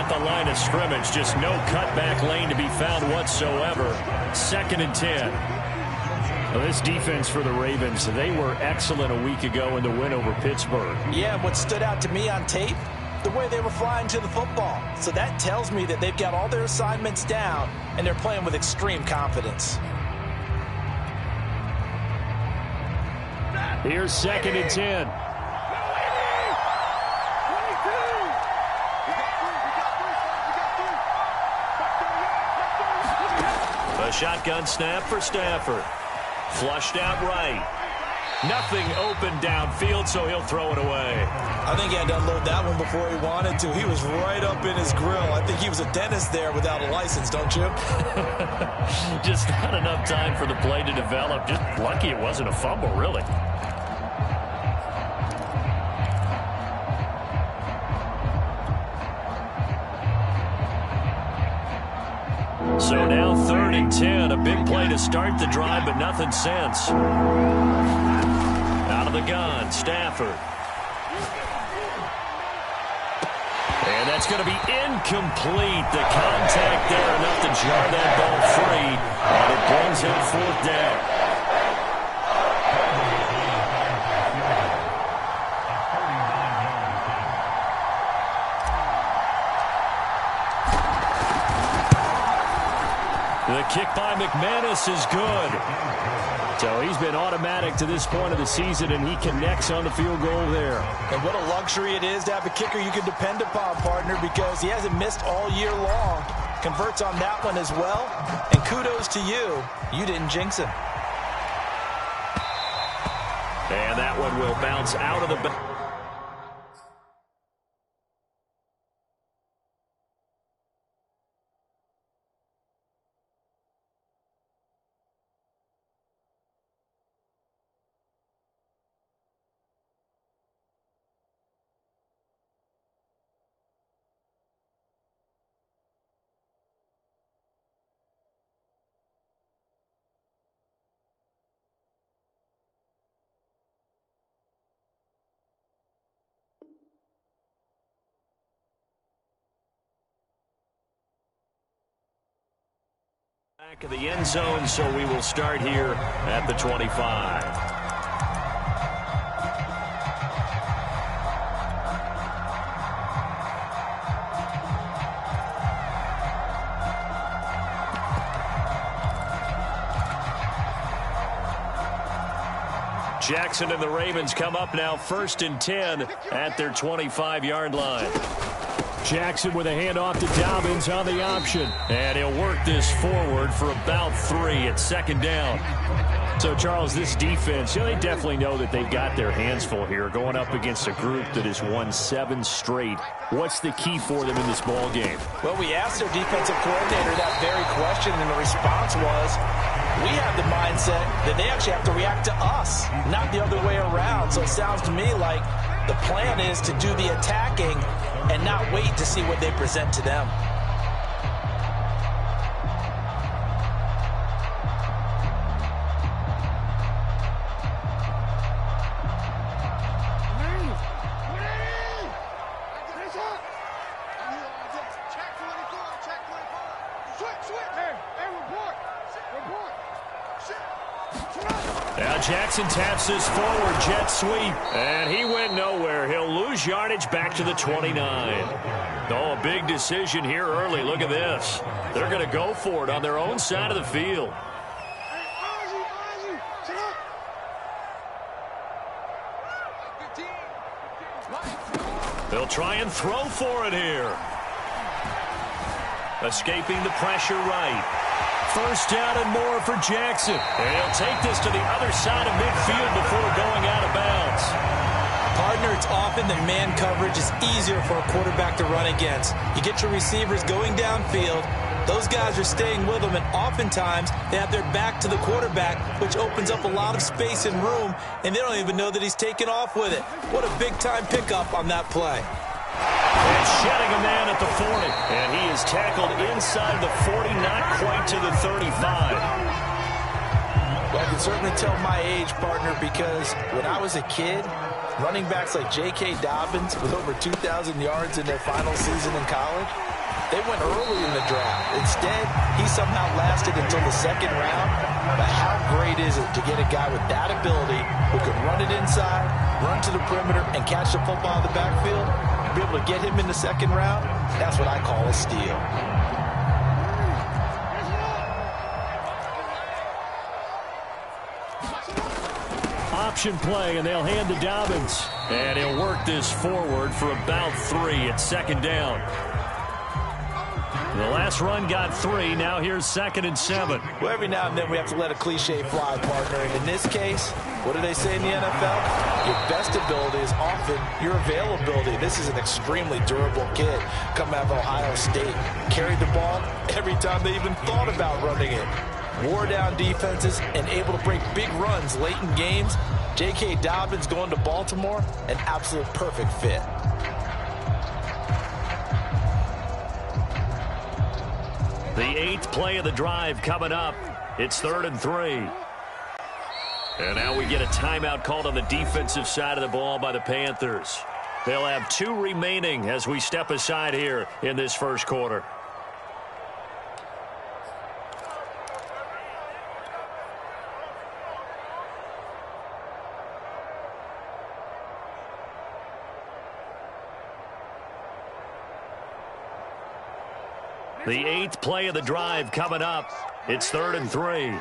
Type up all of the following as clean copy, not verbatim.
at the line of scrimmage. Just no cutback lane to be found whatsoever. 2nd and 10. Well, this defense for the Ravens, they were excellent a week ago in the win over Pittsburgh. Yeah, what stood out to me on tape, the way they were flying to the football. So that tells me that they've got all their assignments down, and they're playing with extreme confidence. Here's 2nd and 10. A shotgun snap for Stafford. Flushed out right. Nothing open downfield, so he'll throw it away. I think he had to unload that one before he wanted to. He was right up in his grill. I think he was a dentist there without a license, don't you? Just not enough time for the play to develop. Just lucky it wasn't a fumble, really. So now 3rd and 10. A big play to start the drive, but nothing since. Out of the gun, Stafford. And that's going to be incomplete. The contact there enough to jar that ball free. And it brings him 4th down. The kick by McManus is good. So he's been automatic to this point of the season, and he connects on the field goal there. And what a luxury it is to have a kicker you can depend upon, partner, because he hasn't missed all year long. Converts on that one as well. And kudos to you. You didn't jinx him. And that one will bounce out of the back. Back of the end zone, so we will start here at the 25. Jackson and the Ravens come up now 1st and 10 at their 25-yard line. Jackson with a handoff to Dobbins on the option. And he'll work this forward for about 3 at 2nd down. So, Charles, this defense, they definitely know that they've got their hands full here going up against a group that has won 7 straight. What's the key for them in this ball game? Well, we asked their defensive coordinator that very question, and the response was, we have the mindset that they actually have to react to us, not the other way around. So it sounds to me like the plan is to do the attacking and not wait to see what they present to them. Now Jackson taps this forward jet sweep, and he went nowhere. He'll lose yardage back to the 29. Oh, a big decision here early. Look at this. They're going to go for it on their own side of the field. They'll try and throw for it here. Escaping the pressure right. 1st down and more for Jackson. And he'll take this to the other side of midfield before going out of bounds. Partner, it's often that man coverage is easier for a quarterback to run against. You get your receivers going downfield. Those guys are staying with them, and oftentimes they have their back to the quarterback, which opens up a lot of space and room, and they don't even know that he's taken off with it. What a big-time pickup on that play. And shedding a man at the 40. And he is tackled inside the 40, not quite to the 35. Well, I can certainly tell my age, partner, because when I was a kid, Running backs like J.K. Dobbins with over 2,000 yards in their final season in college, they went early in the draft. Instead, he somehow lasted until the second round. But how great is it to get a guy with that ability who can run it inside, run to the perimeter, and catch the football in the backfield? Be able to get him in the second round? That's what I call a steal. Option play, and they'll hand to Dobbins. And he'll work this forward for about 3 at second down. The last run got 3. Now here's 2nd and 7. Well, every now and then we have to let a cliche fly, partner. And in this case, what do they say in the NFL? Your best ability is often your availability. This is an extremely durable kid coming out of Ohio State. Carried the ball every time they even thought about running it. Wore down defenses and able to break big runs late in games. J.K. Dobbins going to Baltimore, an absolute perfect fit. The 8th play of the drive coming up. It's 3rd and 3. And now we get a timeout called on the defensive side of the ball by the Panthers. They'll have 2 remaining as we step aside here in this first quarter. The 8th play of the drive coming up. It's 3rd and 3.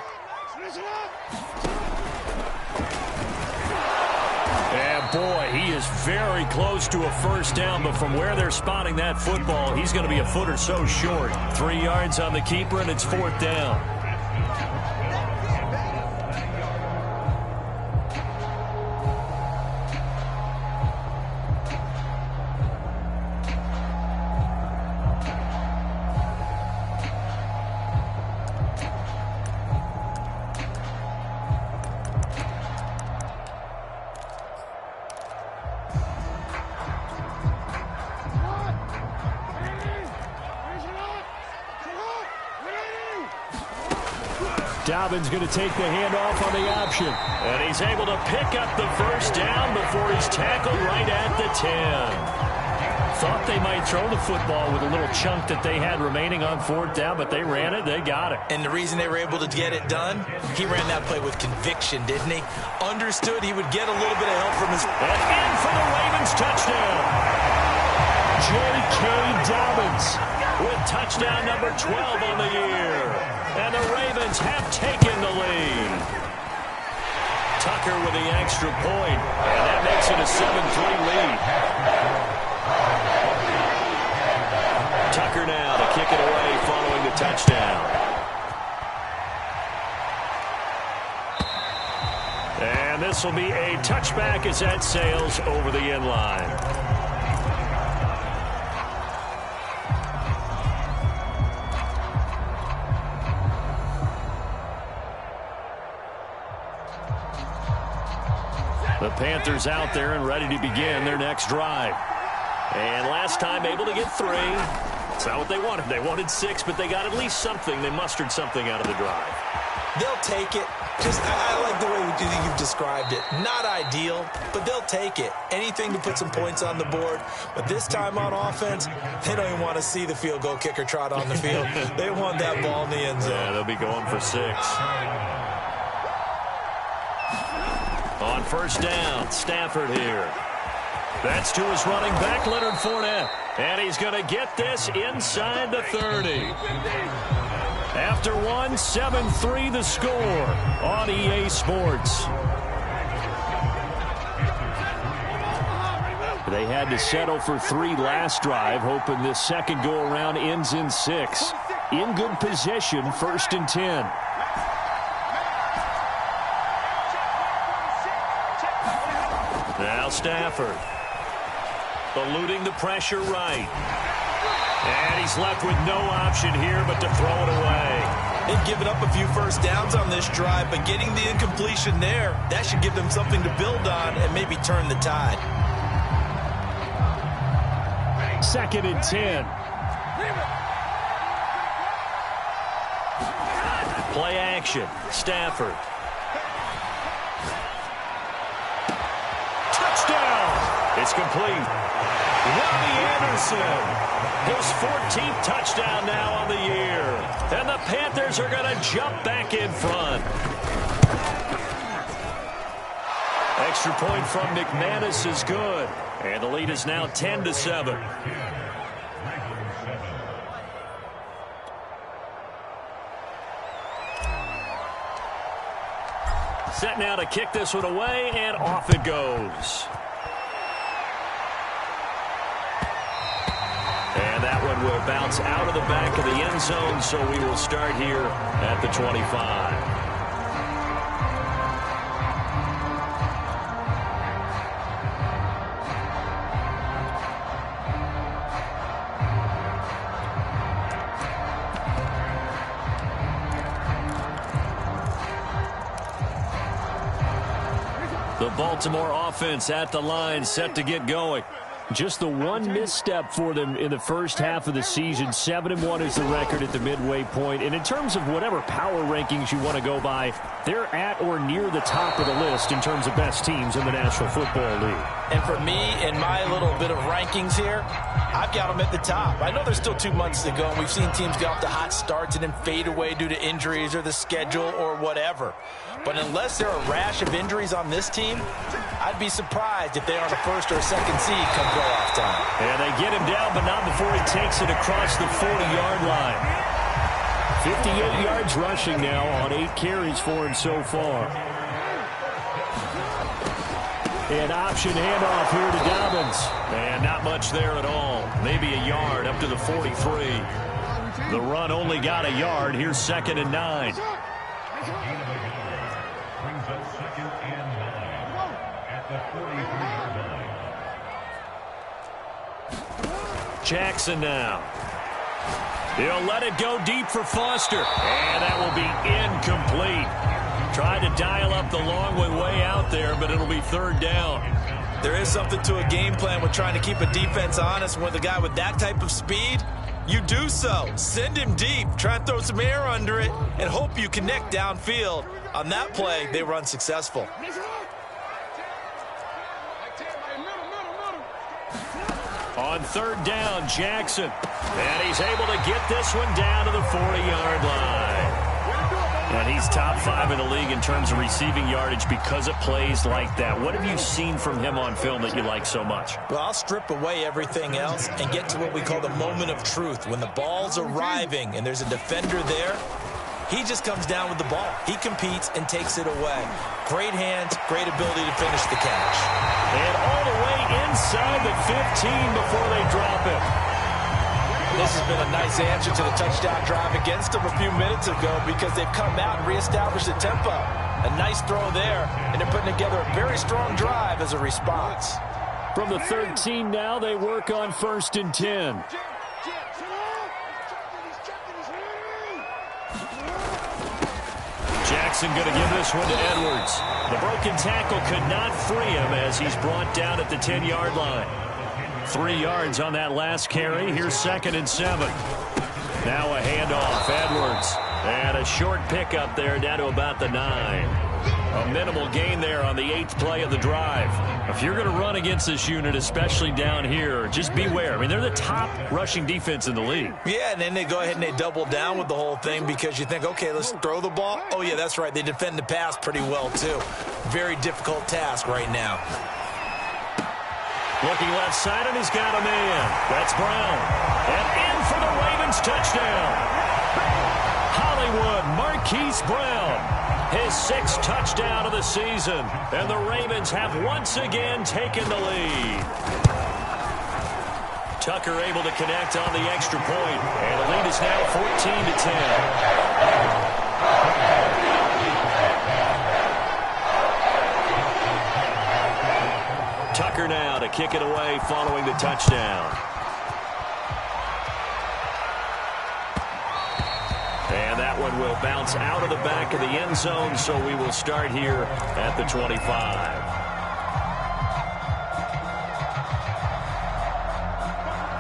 And boy, he is very close to a first down, but from where they're spotting that football, he's going to be a foot or so short. 3 yards on the keeper, and it's 4th down. Dobbins going to take the handoff on the option. And he's able to pick up the first down before he's tackled right at the 10. Thought they might throw the football with a little chunk that they had remaining on 4th down, but they ran it, they got it. And the reason they were able to get it done, he ran that play with conviction, didn't he? Understood he would get a little bit of help from his... And in for the Ravens touchdown. J.K. Dobbins with touchdown number 12 on the year. And the Ravens have taken the lead. Tucker with the extra point, and that makes it a 7-3 lead. Tucker now to kick it away following the touchdown. And this will be a touchback as that sails over the end line. The Panthers out there and ready to begin their next drive. And last time able to get 3. That's not what they wanted. They wanted 6, but they got at least something. They mustered something out of the drive. They'll take it. I like the way you've described it. Not ideal, but they'll take it. Anything to put some points on the board. But this time on offense, they don't even want to see the field goal kicker trot on the field. They want that ball in the end zone. Yeah, they'll be going for 6. On first down, Stafford here. That's to his running back, Leonard Fournette. And he's going to get this inside the 30. After 1, 7-3 the score on EA Sports. They had to settle for 3 last drive, hoping this second go-around ends in 6. In good position, 1st and 10. Now Stafford, eluding the pressure right. And he's left with no option here but to throw it away. They've given up a few first downs on this drive, but getting the incompletion there, that should give them something to build on and maybe turn the tide. 2nd and 10. Play action, Stafford. Touchdown! It's complete. Robbie Anderson, his 14th touchdown now on the year. And the Panthers are going to jump back in front. Extra point from McManus is good. And the lead is now 10-7. Set now to kick this one away, and off it goes. And that one will bounce out of the back of the end zone, so we will start here at the 25. The Baltimore offense at the line, set to get going. Just the one misstep for them in the first half of the season. 7-1 is the record at the midway point. And in terms of whatever power rankings you want to go by, they're at or near the top of the list in terms of best teams in the National Football League. And for me, in my little bit of rankings here, I've got them at the top. I know there's still 2 months to go, and we've seen teams get off to hot starts and then fade away due to injuries or the schedule or whatever. But unless there are a rash of injuries on this team, I'd be surprised if they are on a first or a second seed come playoff time. And they get him down, but not before he takes it across the 40-yard line. 58 yards rushing now on 8 carries for him so far. An option handoff here to Dobbins. And not much there at all. Maybe a yard up to the 43. The run only got a yard. Here's 2nd and 9. Brings up 2nd and 9 at the 43-yard line. Jackson now. He'll let it go deep for Foster. And that will be incomplete. Tried to dial up the long way out there, but it'll be 3rd down. There is something to a game plan with trying to keep a defense honest. With a guy with that type of speed, you do so. Send him deep. Try and throw some air under it and hope you connect downfield. On that play, they were unsuccessful. On 3rd down, Jackson. And he's able to get this one down to the 40-yard line. And he's top 5 in the league in terms of receiving yardage because of plays like that. What have you seen from him on film that you like so much? Well, I'll strip away everything else and get to what we call the moment of truth. When the ball's arriving and there's a defender there, he just comes down with the ball. He competes and takes it away. Great hands, great ability to finish the catch. And all the way inside the 15 before they drop him. This has been a nice answer to the touchdown drive against them a few minutes ago because they've come out and reestablished the tempo. A nice throw there, and they're putting together a very strong drive as a response. From the 13 now, they work on 1st and 10. Jackson going to give this one to Edwards. The broken tackle could not free him as he's brought down at the 10-yard line. 3 yards on that last carry. Here's 2nd and 7. Now a handoff. Edwards. And a short pickup there down to about the 9. A minimal gain there on the 8th play of the drive. If you're going to run against this unit, especially down here, just beware. I mean, they're the top rushing defense in the league. Yeah, and then they go ahead and they double down with the whole thing because you think, okay, let's throw the ball. Oh, yeah, that's right. They defend the pass pretty well, too. Very difficult task right now. Looking left side, and he's got a man. That's Brown. And in for the Ravens touchdown. Hollywood Marquise Brown. His 6th touchdown of the season. And the Ravens have once again taken the lead. Tucker able to connect on the extra point. And the lead is now 14-10. Tucker now to kick it away following the touchdown. And that one will bounce out of the back of the end zone, so we will start here at the 25.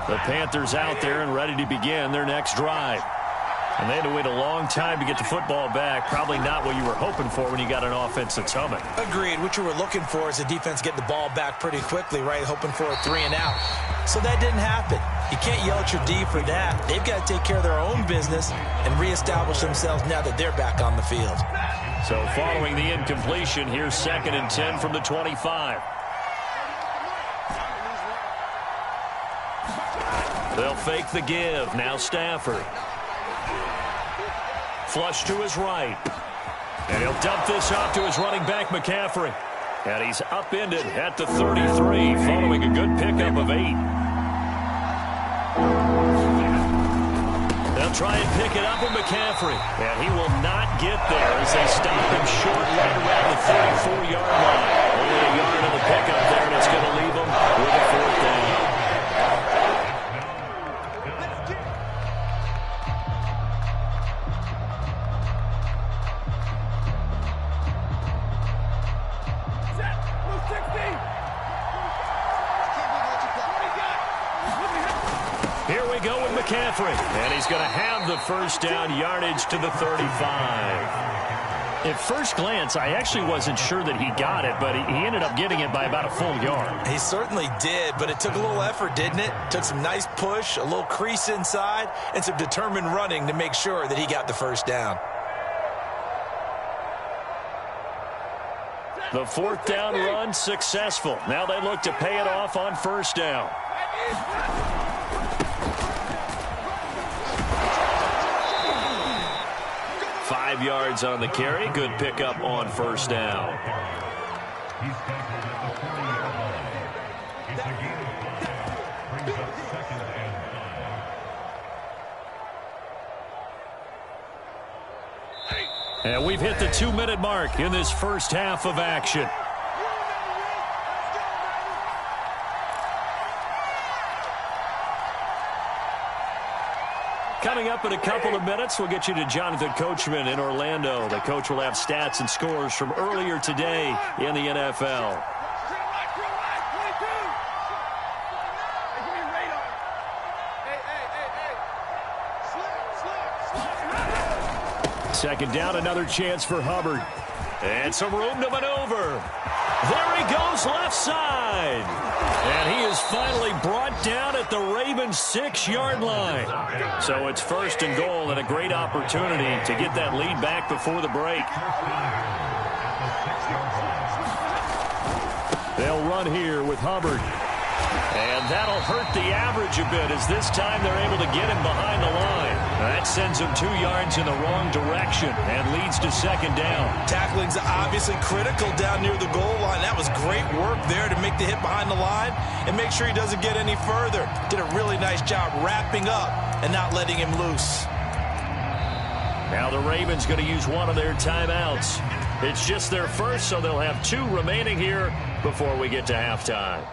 The Panthers out there and ready to begin their next drive. And they had to wait a long time to get the football back. Probably not what you were hoping for when you got an offense that's humming. Agreed. What you were looking for is the defense getting the ball back pretty quickly, right? Hoping for a 3-and-out. So that didn't happen. You can't yell at your D for that. They've got to take care of their own business and reestablish themselves now that they're back on the field. So following the incompletion, here's 2nd and 10 from the 25. They'll fake the give. Now Stafford. Flush to his right. And he'll dump this off to his running back, McCaffrey. And he's upended at the 33, following a good pickup of 8. They'll try and pick it up with McCaffrey. And he will not get there as they stop him short right around the 34-yard line. Only a yard on the pickup there, and it's going to leave him with a 4th down. Here we go with McCaffrey, and he's going to have the 1st down, yardage to the 35. At first glance, I actually wasn't sure that he got it, but he ended up getting it by about a full yard. He certainly did, but it took a little effort, didn't it? Took some nice push, a little crease inside, and some determined running to make sure that he got the 1st down. The 4th down run successful. Now they look to pay it off on 1st down. Five yards on the carry. Good pickup on 1st down. He's tackled at the 40-yard line. It's a gain of 5. Brings up 2nd and 5. And we've hit the 2-minute mark in this first half of action. Coming up in a couple of minutes, we'll get you to Jonathan Coachman in Orlando. The coach will have stats and scores from earlier today in the NFL. Second down, another chance for Hubbard. And some room to maneuver. There he goes, left side. And he is finally brought down at the Ravens' 6-yard line. So it's 1st and goal, and a great opportunity to get that lead back before the break. They'll run here with Hubbard. And that'll hurt the average a bit as this time they're able to get him behind the line. That sends him 2 yards in the wrong direction and leads to 2nd down. Tackling's obviously critical down near the goal line. That was great work there to make the hit behind the line and make sure he doesn't get any further. Did a really nice job wrapping up and not letting him loose. Now the Ravens going to use one of their timeouts. It's just their first, so they'll have 2 remaining here before we get to halftime.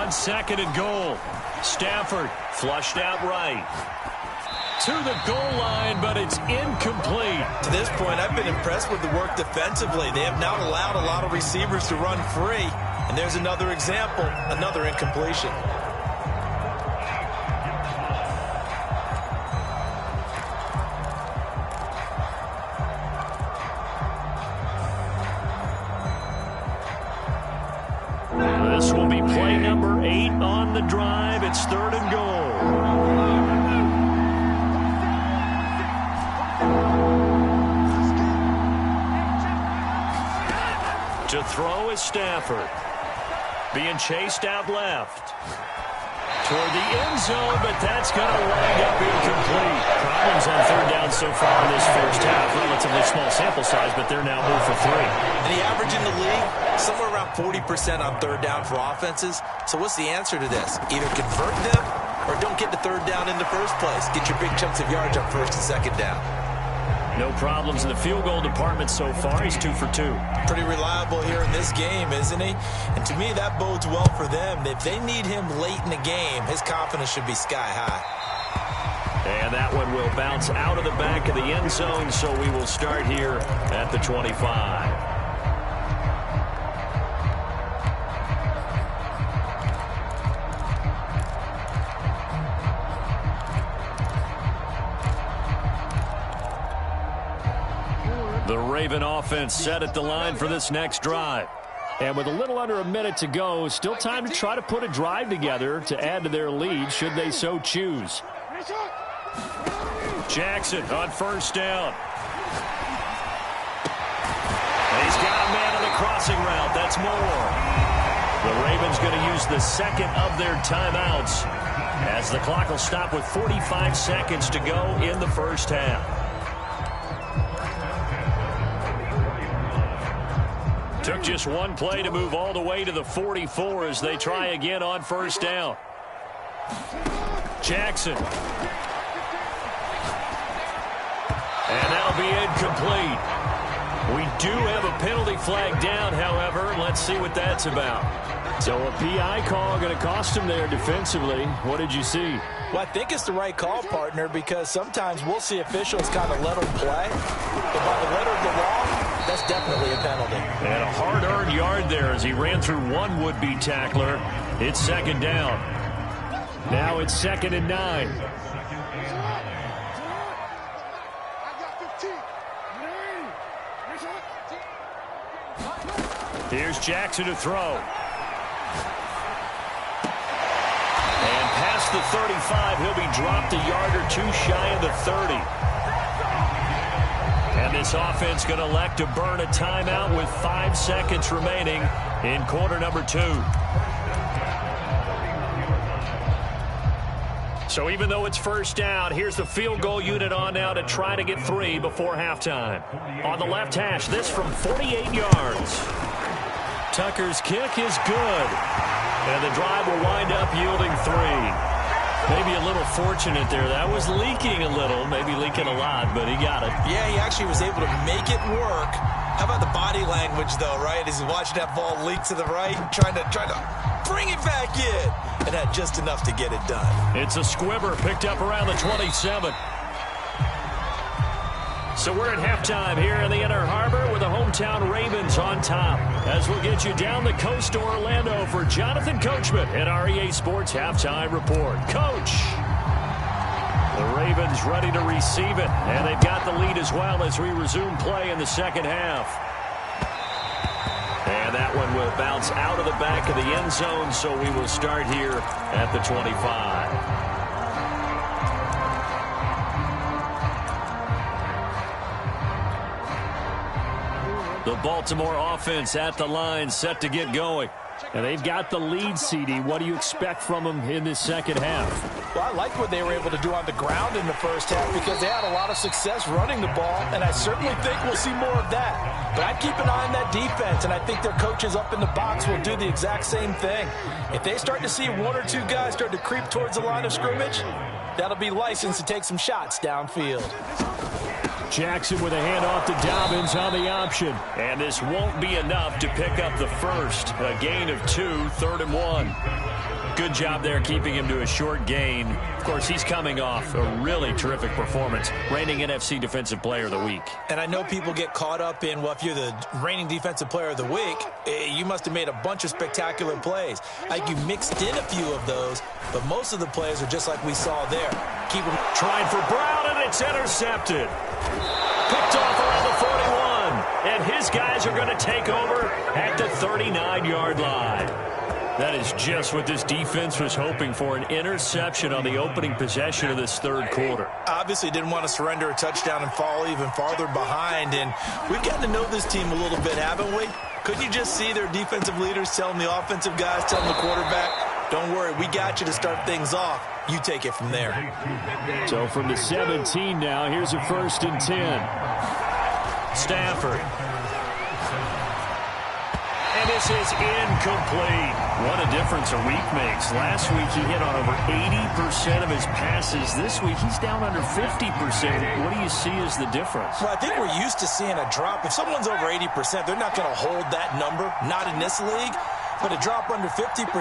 Second and goal. Stafford flushed out right. To the goal line, but it's incomplete. To this point, I've been impressed with the work defensively. They have not allowed a lot of receivers to run free. And there's another example, another incompletion. This will be play number 8 on the drive. It's 3rd and goal. To throw is Stafford. Being chased out left. Toward the end zone, but that's going to wind up incomplete. Problems on 3rd down so far in this first half. Relatively small sample size, but they're now 0 for 3. And the average in the league, somewhere around 40% on 3rd down for offenses. So what's the answer to this? Either convert them or don't get the third down in the first place. Get your big chunks of yards on first and second down. No problems in the field goal department so far. He's 2 for 2. Pretty reliable here in this game, isn't he? And to me, that bodes well for them. If they need him late in the game, his confidence should be sky high. And that one will bounce out of the back of the end zone, so we will start here at the 25. The Raven offense set at the line for this next drive. And with a little under a minute to go, still time to try to put a drive together to add to their lead should they so choose. Jackson on first down. He's got a man on the crossing route. That's more. The Ravens going to use the second of their timeouts as the clock will stop with 45 seconds to go in the first half. Took just one play to move all the way to the 44 as they try again on first down. Jackson. And that'll be incomplete. We do have a penalty flag down, however. Let's see what that's about. So a PI call going to cost him there defensively. What did you see? Well, I think it's the right call, partner, because sometimes we'll see officials kind of let them play. But by the letter of the law, that's definitely a penalty. And a hard-earned yard there as he ran through one would-be tackler. It's second down. Now it's 2nd and 9. Here's Jackson to throw. And past the 35, he'll be dropped a yard or two shy of the 30. And this offense going to elect to burn a timeout with 5 seconds remaining in quarter number 2. So even though it's first down, here's the field goal unit on now to try to get 3 before halftime. On the left hash, this from 48 yards. Tucker's kick is good. And the drive will wind up yielding 3. Maybe a little fortunate there. That was leaking a little, maybe leaking a lot, but he got it. Yeah, he actually was able to make it work. How about the body language, though, right? As he's watching that ball leak to the right, trying to bring it back in. And had just enough to get it done. It's a squibber picked up around the 27. So we're at halftime here in the Inner Harbor with the hometown Ravens on top. As we'll get you down the coast to Orlando for Jonathan Coachman at our EA Sports Halftime Report. Coach! The Ravens ready to receive it, and they've got the lead as well as we resume play in the second half. And that one will bounce out of the back of the end zone, so we will start here at the 25. The Baltimore offense at the line, set to get going. And they've got the lead, CD. What do you expect from them in this second half? Well, I like what they were able to do on the ground in the first half because they had a lot of success running the ball, and I certainly think we'll see more of that. But I'd keep an eye on that defense, and I think their coaches up in the box will do the exact same thing. If they start to see 1 or 2 guys start to creep towards the line of scrimmage, that'll be licensed to take some shots downfield. Jackson with a handoff to Dobbins on the option. And this won't be enough to pick up the first. A gain of 2, 3rd and 1. Good job there keeping him to a short gain. Of course, he's coming off a really terrific performance, reigning NFC Defensive Player of the Week. And I know people get caught up in, well, if you're the reigning Defensive Player of the Week, you must have made a bunch of spectacular plays. Like you mixed in a few of those, but most of the plays are just like we saw there. Keep them trying for Brown, and it's intercepted. Picked off around the 41, and his guys are going to take over at the 39-yard line. That is just what this defense was hoping for, an interception on the opening possession of this third quarter. Obviously didn't want to surrender a touchdown and fall even farther behind, and we've gotten to know this team a little bit, haven't we? Couldn't you just see their defensive leaders telling the offensive guys, telling the quarterback, don't worry, we got you to start things off. You take it from there. So from the 17 now, here's a 1st and 10. Stafford. And this is incomplete. What a difference a week makes. Last week he hit on over 80% of his passes. This week he's down under 50%. What do you see as the difference? Well, I think we're used to seeing a drop. If someone's over 80%, they're not going to hold that number. Not in this league. But a drop under 50%,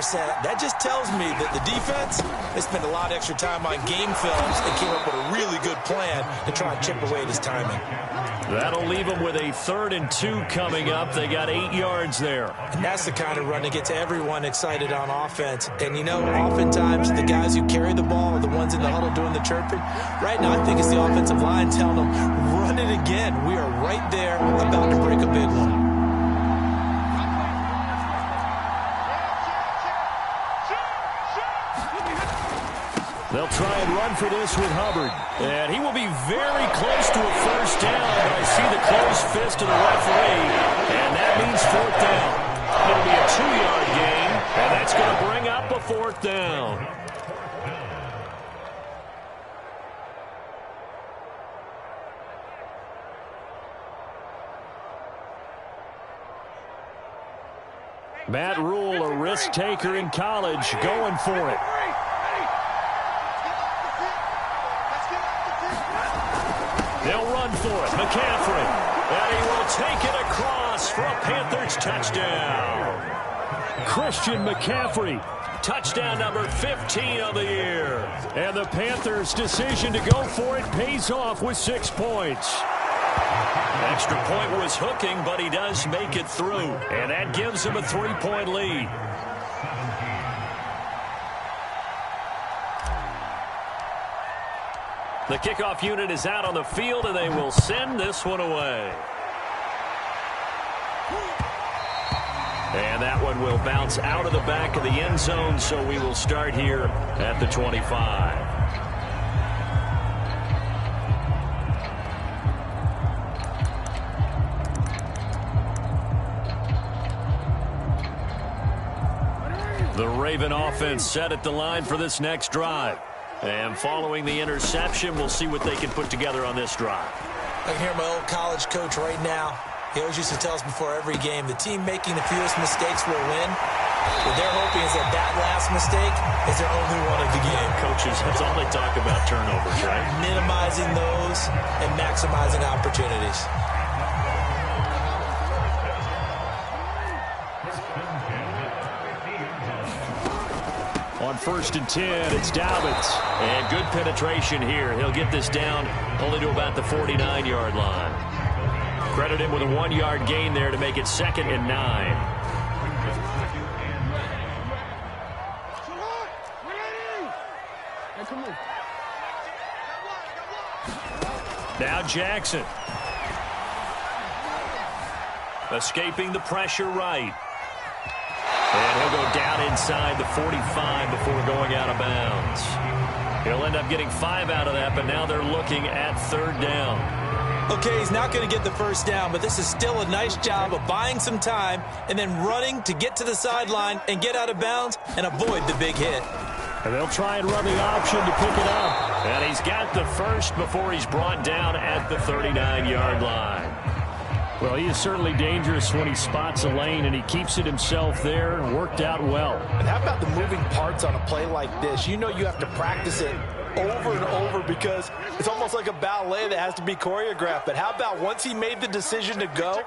that just tells me that the defense, they spent a lot of extra time on game films and came up with a really good plan to try and chip away at his timing. That'll leave them with a 3rd and 2 coming up. They got 8 yards there. And that's the kind of run that gets everyone excited on offense. And, you know, oftentimes the guys who carry the ball are the ones in the huddle doing the chirping. Right now, I think it's the offensive line telling them, run it again. We are right there about to break a big one. They'll try and run for this with Hubbard. And he will be very close to a first down. But I see the closed fist of the referee. And that means 4th down. It'll be a 2-yard gain. And that's going to bring up a 4th down. Matt Rule, a risk taker in college, going for it. They'll run for it. McCaffrey. And he will take it across for a Panthers touchdown. Christian McCaffrey. Touchdown number 15 of the year. And the Panthers' decision to go for it pays off with 6 points. Extra point was hooking, but he does make it through. And that gives him a 3-point lead. The kickoff unit is out on the field, and they will send this one away. And that one will bounce out of the back of the end zone, so we will start here at the 25. The Raven offense set at the line for this next drive. And following the interception, we'll see what they can put together on this drive. I can hear my old college coach right now. He always used to tell us before every game, the team making the fewest mistakes will win. What they're hoping is that that last mistake is their only one of the game. Coaches, that's all they talk about, turnovers, right? Minimizing those and maximizing opportunities. On 1st and 10, it's Dobbins. And good penetration here. He'll get this down only to about the 49-yard line. Credit him with a 1-yard gain there to make it 2nd and 9. Now Jackson. Escaping the pressure right. And he'll go down inside the 45 before going out of bounds. He'll end up getting 5 out of that, but now they're looking at 3rd down. Okay, he's not going to get the first down, but this is still a nice job of buying some time and then running to get to the sideline and get out of bounds and avoid the big hit. And they'll try and run the option to pick it up. And he's got the first before he's brought down at the 39-yard line. Well, he is certainly dangerous when he spots a lane, and he keeps it himself there and worked out well. And how about the moving parts on a play like this? You know you have to practice it over and over because it's almost like a ballet that has to be choreographed. But how about once he made the decision to go,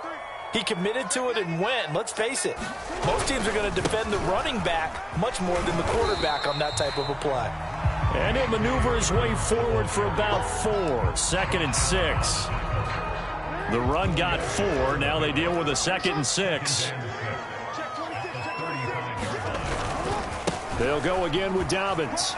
he committed to it and went. And let's face it, most teams are going to defend the running back much more than the quarterback on that type of a play. And he'll maneuver his way forward for about 4. 2nd and 6. The run got 4. Now they deal with a 2nd and 6. They'll go again with Dobbins.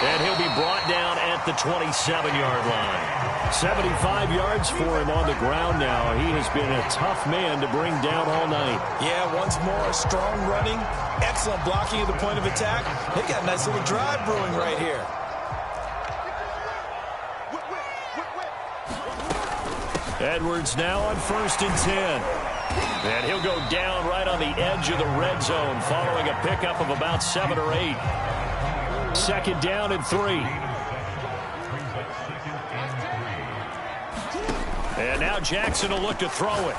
And he'll be brought down at the 27-yard line. 75 yards for him on the ground now. He has been a tough man to bring down all night. Yeah, once more, strong running, excellent blocking at the point of attack. They've got a nice little drive brewing right here. Edwards now on 1st and 10. And he'll go down right on the edge of the red zone following a pickup of about 7 or 8. 2nd down and 3. And now Jackson will look to throw it.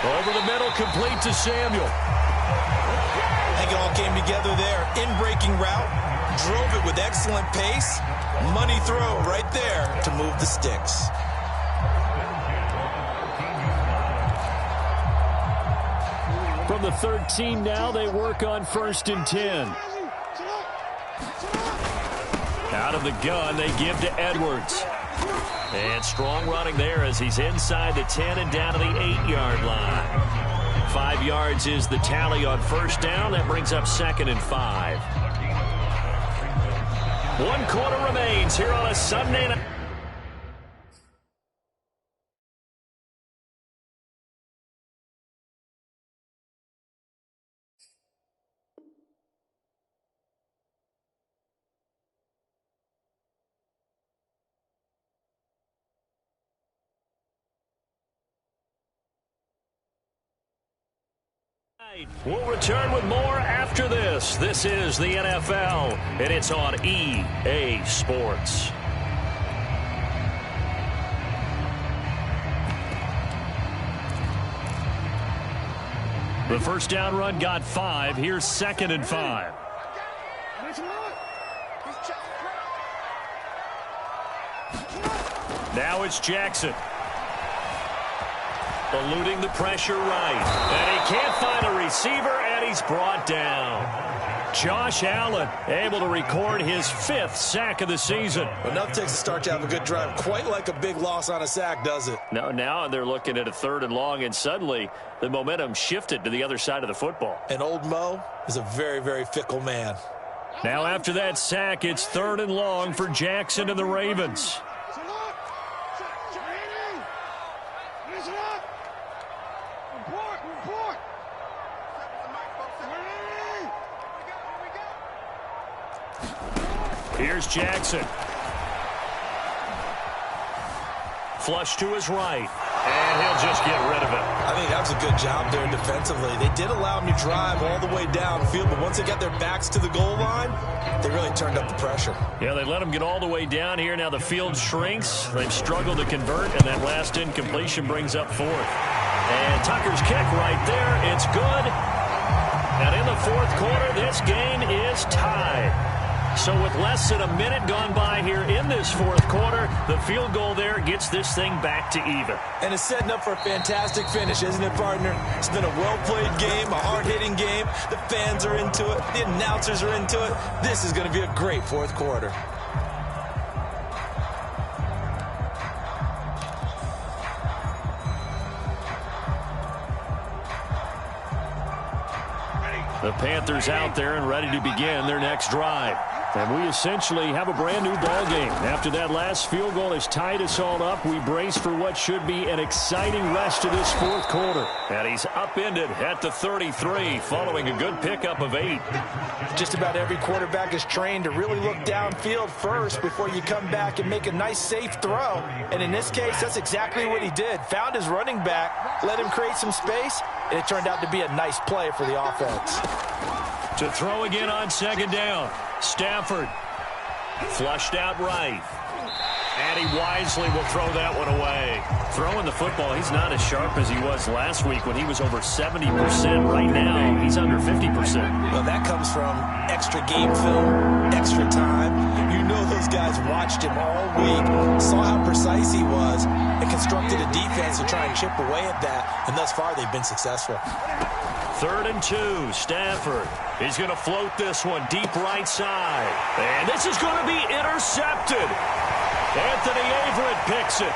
Over the middle, complete to Samuel. I think it all came together there. In-breaking route, drove it with excellent pace. Money throw right there to move the sticks. From the 13 now, they work on 1st and 10. Out of the gun, they give to Edwards. And strong running there as he's inside the 10 and down to the 8-yard line. 5 yards is the tally on 1st down. That brings up 2nd and 5. 1 quarter remains here on a Sunday night. We'll return with more after this. This is the NFL, and it's on EA Sports. The first down run got 5. Here's 2nd and 5. Now it's Jackson. Eluding the pressure right. And he can't find a receiver, and he's brought down. Josh Allen able to record his 5th sack of the season. Enough takes to start to have a good drive. Quite like a big loss on a sack, does it? Now they're looking at a 3rd and long, and suddenly the momentum shifted to the other side of the football. And old Mo is a very, very fickle man. Now after that sack, it's 3rd and long for Jackson and the Ravens. Here's Jackson. Flush to his right. And he'll just get rid of it. I think that was a good job there defensively. They did allow him to drive all the way downfield, but once they got their backs to the goal line, they really turned up the pressure. Yeah, they let him get all the way down here. Now the field shrinks. They've struggled to convert, and that last incompletion brings up 4th. And Tucker's kick right there. It's good. And in the 4th quarter, this game is tied. So with less than a minute gone by here in this 4th quarter, the field goal there gets this thing back to even. And it's setting up for a fantastic finish, isn't it, partner? It's been a well-played game, a hard-hitting game. The fans are into it. The announcers are into it. This is going to be a great 4th quarter. The Panthers out there and ready to begin their next drive. And we essentially have a brand new ball game. After that last field goal has tied us all up, we brace for what should be an exciting rest of this 4th quarter. And he's upended at the 33 following a good pickup of 8. Just about every quarterback is trained to really look downfield first before you come back and make a nice safe throw. And in this case, that's exactly what he did. Found his running back, let him create some space, and it turned out to be a nice play for the offense. To throw again on 2nd down. Stafford flushed out right. And he wisely will throw that one away. Throwing the football, he's not as sharp as he was last week when he was over 70%. Right now, he's under 50%. Well, that comes from extra game film, extra time. You know those guys watched him all week, saw how precise he was, and constructed a defense to try and chip away at that. And thus far, they've been successful. 3rd and 2, Stafford. He's going to float this one deep right side. And this is going to be intercepted. Anthony Averett picks it.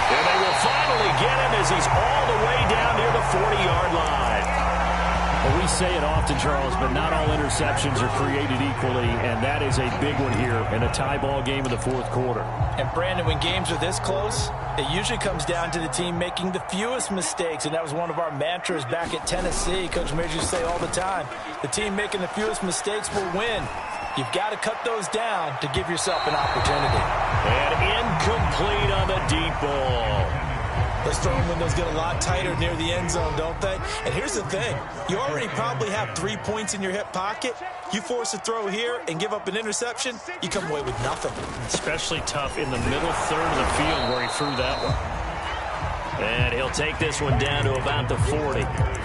And they will finally get him as he's all the way down near the 40-yard line. Well, we say it often, Charles, but not all interceptions are created equally, and that is a big one here in a tie ball game in the 4th quarter. And, Brandon, when games are this close, it usually comes down to the team making the fewest mistakes, and that was one of our mantras back at Tennessee. Coach Major used to say all the time, the team making the fewest mistakes will win. You've got to cut those down to give yourself an opportunity. And incomplete on the deep ball. Those throwing windows get a lot tighter near the end zone, don't they? And here's the thing. You already probably have 3 points in your hip pocket. You force a throw here and give up an interception, you come away with nothing. Especially tough in the middle 3rd of the field where he threw that one. And he'll take this one down to about the 40.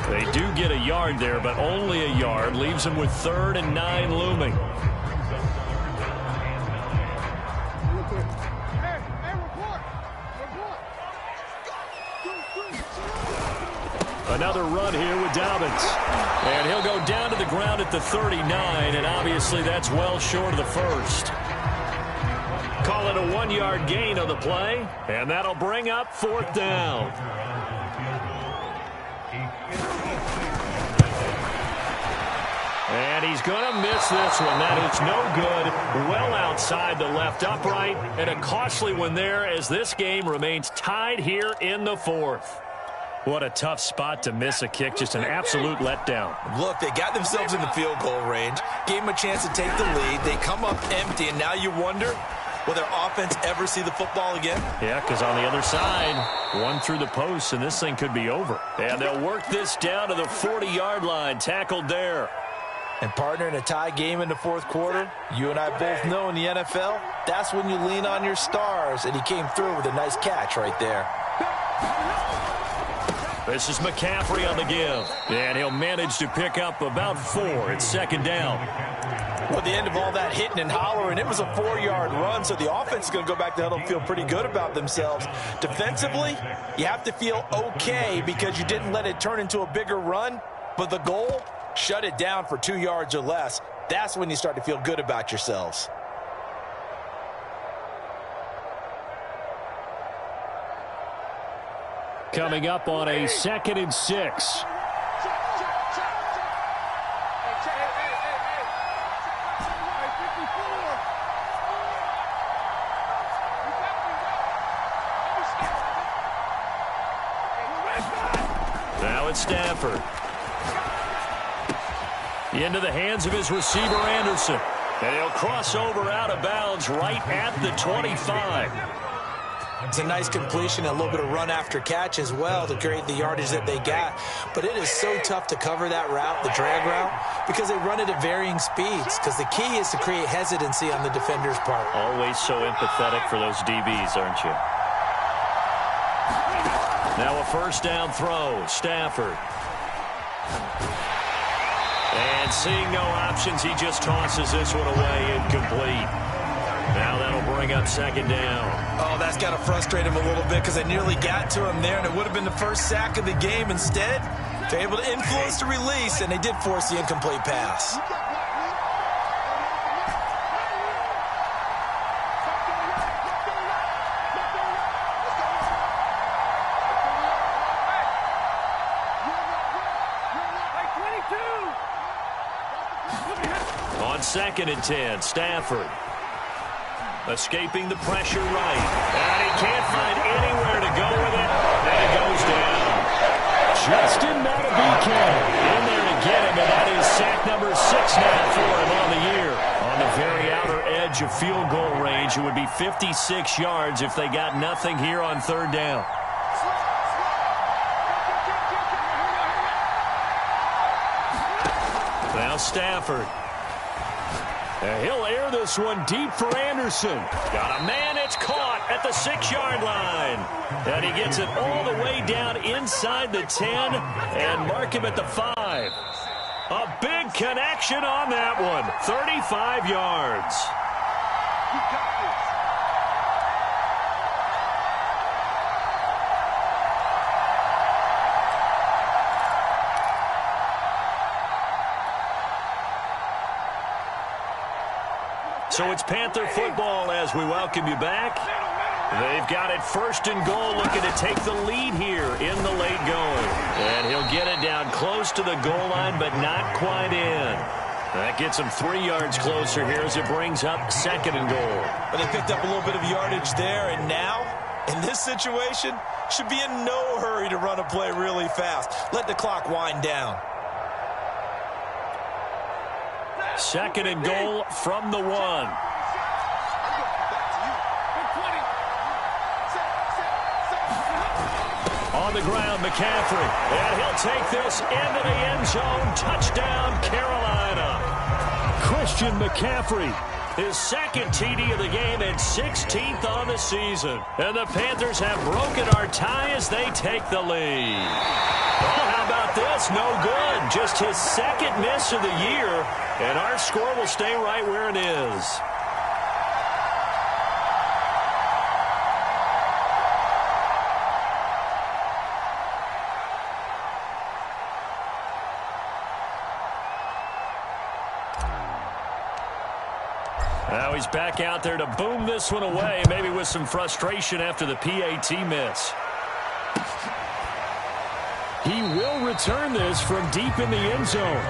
They do get a yard there, but only a yard. Leaves them with 3rd and 9 looming. Another run here with Dobbins. And he'll go down to the ground at the 39, and obviously that's well short of the first. Call it a 1-yard gain on the play, and that'll bring up 4th down. And he's going to miss this one. That is no good. Well outside the left upright, and a costly one there as this game remains tied here in the 4th. What a tough spot to miss a kick. Just an absolute letdown. Look, they got themselves in the field goal range, gave them a chance to take the lead. They come up empty, and now you wonder, will their offense ever see the football again? Yeah, because on the other side, one through the post, and this thing could be over. And they'll work this down to the 40-yard line, tackled there. And, partner, in a tie game in the 4th quarter, you and I both know in the NFL, that's when you lean on your stars, and he came through with a nice catch right there. This is McCaffrey on the give, and he'll manage to pick up about 4. It's 2nd down. Well, at the end of all that hitting and hollering, it was a 4-yard run, so the offense is going to go back to huddle and feel pretty good about themselves. Defensively, you have to feel okay because you didn't let it turn into a bigger run, but the goal, shut it down for 2 yards or less. That's when you start to feel good about yourselves. Coming up on a 2nd and 6. Now it's Stafford. Into the hands of his receiver, Anderson. And he'll cross over out of bounds right at the 25. It's a nice completion, a little bit of run after catch as well to create the yardage that they got. But it is so tough to cover that route, the drag route, because they run it at varying speeds. Because the key is to create hesitancy on the defender's part. Always so empathetic for those DBs, aren't you? Now a 1st down throw, Stafford. And seeing no options, he just tosses this one away, incomplete. Now that'll bring up 2nd down. Oh, that's got to frustrate him a little bit because they nearly got to him there, and it would have been the first sack of the game. Instead, they're able to influence the release, and they did force the incomplete pass. On 2nd and 10, Stafford. Escaping the pressure right. And he can't find anywhere to go with it. And it goes down. Justin Matabike in there to get him. And that is sack number 6 now for him on the year. On the very outer edge of field goal range, it would be 56 yards if they got nothing here on 3rd down. Now Stafford. And he'll air this one deep for Anderson. Got a man, it's caught at the 6-yard line. And he gets it all the way down inside the 10 and mark him at the 5. A big connection on that one. 35 yards. So it's Panther football as we welcome you back. They've got it 1st and goal, looking to take the lead here in the late going. And he'll get it down close to the goal line, but not quite in. That gets him 3 yards closer here as it brings up 2nd and goal. But they picked up a little bit of yardage there, and now, in this situation, should be in no hurry to run a play really fast. Let the clock wind down. 2nd and goal from the 1. On the ground, McCaffrey. And he'll take this into the end zone. Touchdown, Carolina. Christian McCaffrey his second TD of the game and 16th on the season. And the Panthers have broken our tie as they take the lead. Well, how about this? No good. Just his second miss of the year, and our score will stay right where it is. Now he's back out there to boom this one away, maybe with some frustration after the PAT miss. He will return this from deep in the end zone.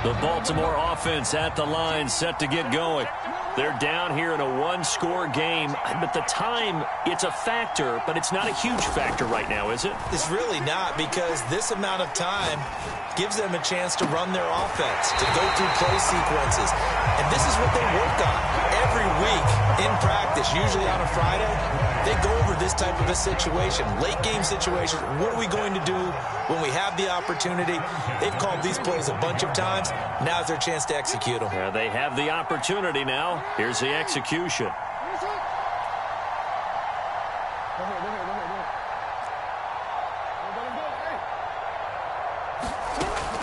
The Baltimore offense at the line, set to get going. They're down here in a one-score game, but the time, it's a factor, but it's not a huge factor right now, is it? It's really not, because this amount of time gives them a chance to run their offense, to go through play sequences. And this is what they work on every week in practice, usually on a Friday. They go over this type of a situation, late-game situation. What are we going to do when we have the opportunity? They've called these plays a bunch of times. Now's their chance to execute them. They have the opportunity now. Here's the execution.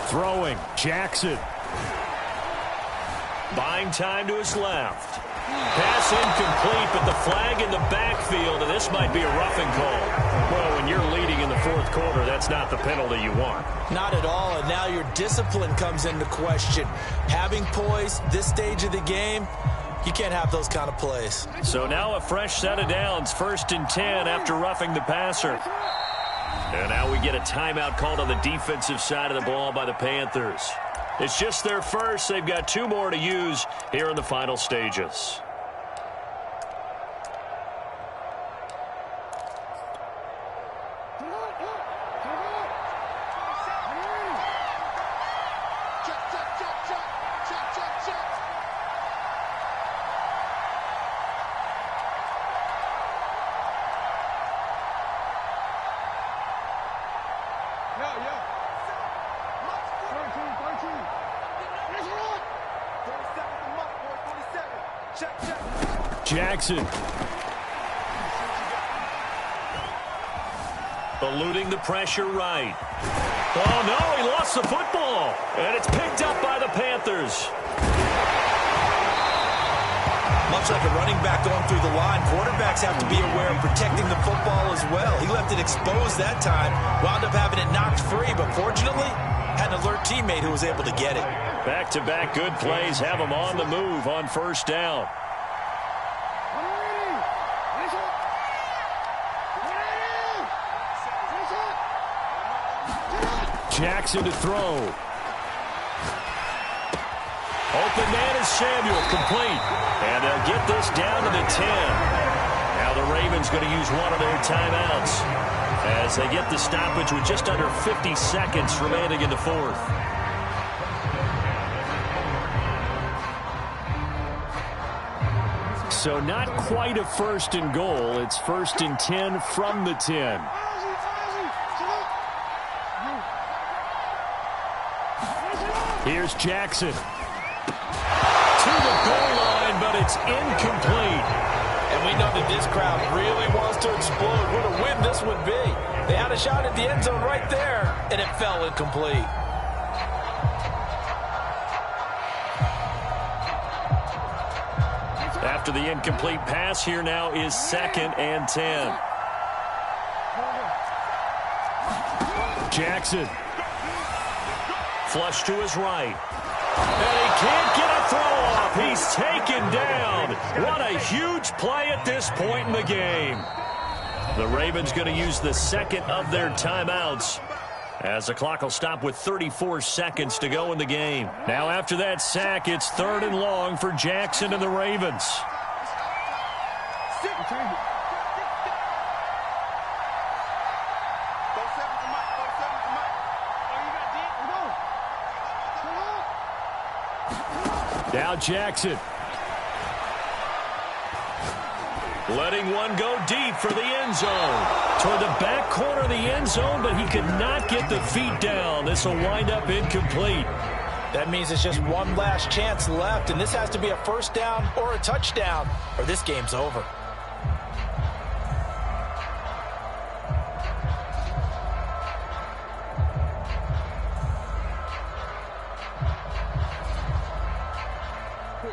Throwing, Jackson. Buying time to his left. Pass incomplete, but the flag in the backfield, and this might be a roughing call. Well, when you're leading in the fourth quarter, that's not the penalty you want. Not at all, and now your discipline comes into question. Having poise this stage of the game, you can't have those kind of plays. So now a fresh set of downs, 1st and 10 after roughing the passer. And now we get a timeout called on the defensive side of the ball by the Panthers. It's just their first. They've got 2 more to use here in the final stages. Jackson. Eluding the pressure right. Oh, no, he lost the football. And it's picked up by the Panthers. Much like a running back going through the line, quarterbacks have to be aware of protecting the football as well. He left it exposed that time, wound up having it knocked free, but fortunately, had an alert teammate who was able to get it. Back-to-back good plays have him on the move on 1st down. Jackson to throw. Open man is Samuel, complete. And they'll get this down to the 10. Now the Ravens going to use one of their timeouts as they get the stoppage with just under 50 seconds remaining in the 4th. So not quite a 1st and goal. It's 1st and 10 from the 10. Here's Jackson. To the goal line, but it's incomplete. And we know that this crowd really wants to explode. What a win this would be. They had a shot at the end zone right there, and it fell incomplete. After the incomplete pass, here now is 2nd and 10. Jackson. Flush to his right. And he can't get a throw off. He's taken down. What a huge play at this point in the game. The Ravens going to use the 2nd of their timeouts as the clock will stop with 34 seconds to go in the game. Now after that sack, it's 3rd and long for Jackson and the Ravens. Now Jackson. Letting one go deep for the end zone. Toward the back corner of the end zone, but he could not get the feet down. This will wind up incomplete. That means it's just one last chance left, and this has to be a first down or a touchdown, or this game's over.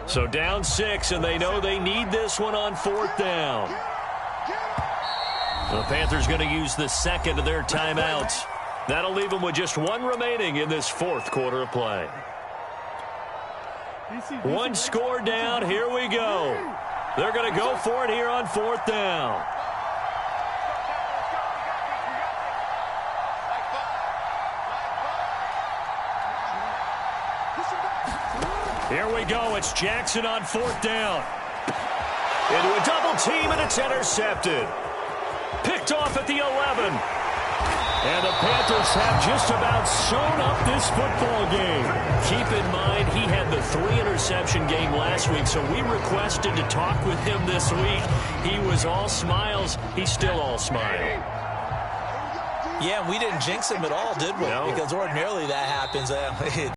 So down 6, and they know they need this one on 4th down. The Panthers going to use the second of their timeouts. That'll leave them with just one remaining in this 4th quarter of play. One score down. Here we go. They're going to go for it here on 4th down. Here we go. It's Jackson on 4th down. Into a double team, and it's intercepted. Picked off at the 11. And the Panthers have just about sewn up this football game. Keep in mind, he had the 3-interception game last week, so we requested to talk with him this week. He was all smiles. He's still all smile. Yeah, we didn't jinx him at all, did we? No. Because ordinarily that happens.